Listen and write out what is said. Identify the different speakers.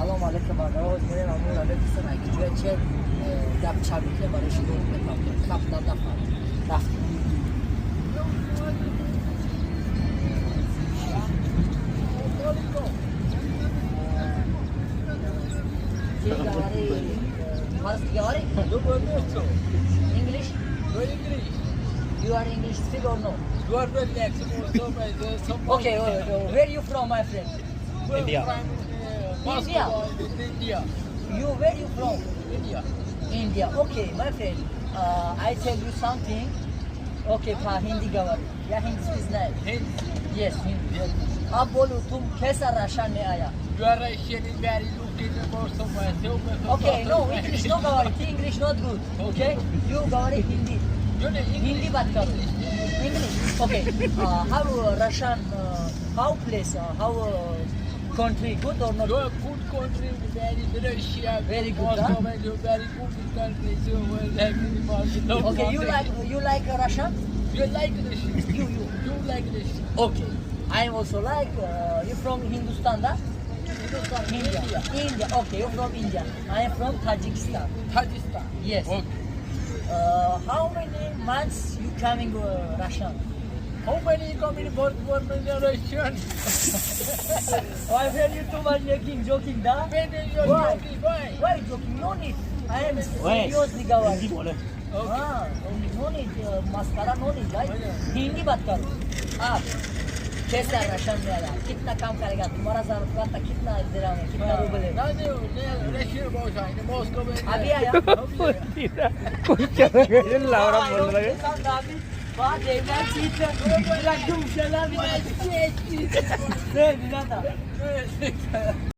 Speaker 1: سلام علیکم آقا میرم امور علیکم سلام اگه چه دب چابیته برای شروع میکنم خب ندفعم رفتم English? You are English still or no?
Speaker 2: You are very excellent.
Speaker 1: Okay, where you from, my friend?
Speaker 2: India.
Speaker 1: India.
Speaker 2: India.
Speaker 1: You where you from?
Speaker 2: India.
Speaker 1: India. Okay, my friend. I tell you something. Okay, Hindi गवारी या हिंदी सीखना है? Yes, Hindi. अब बोलो तुम कैसा ration में आया?
Speaker 2: You are Russian is very looking for some.
Speaker 1: Okay, no English no गवारी. English not good. Okay, you गवारी हिंदी. हिंदी बात करो. English. Okay. How Russian? How place? How country good or not?
Speaker 2: You are good country, very Russia.
Speaker 1: Very good,
Speaker 2: Also,
Speaker 1: huh?
Speaker 2: very good country. So well,
Speaker 1: Okay, you like Russian?
Speaker 2: You like this?
Speaker 1: You.
Speaker 2: You like this?
Speaker 1: Okay. I also like. You from Hindustan, da? India. India. Okay, you from India. I am from Tajikistan.
Speaker 2: Tajikistan.
Speaker 1: Yes.
Speaker 2: Okay.
Speaker 1: How many months you coming Russian?
Speaker 2: How many coming for Russian?
Speaker 1: I heard you too much joking, da?
Speaker 2: When you
Speaker 1: Why?
Speaker 2: joking? Why?
Speaker 1: Why joking? No need. I am seriously गवारी.
Speaker 2: Okay.
Speaker 1: हाँ, no need. Mascara no need, right? Hindi बात करो. आप कैसे ration में आया? कितना काम करेगा? तुम्हारा ज़रूरत कितना दिला में? कितना रुपए देगा?
Speaker 2: Russian बहुत है. Moscow में.
Speaker 1: अभी आया?
Speaker 3: कोई चला लावरा बोल रहा है
Speaker 1: Bak evden çıktı. Bıraktım şeyler. Ne bilada.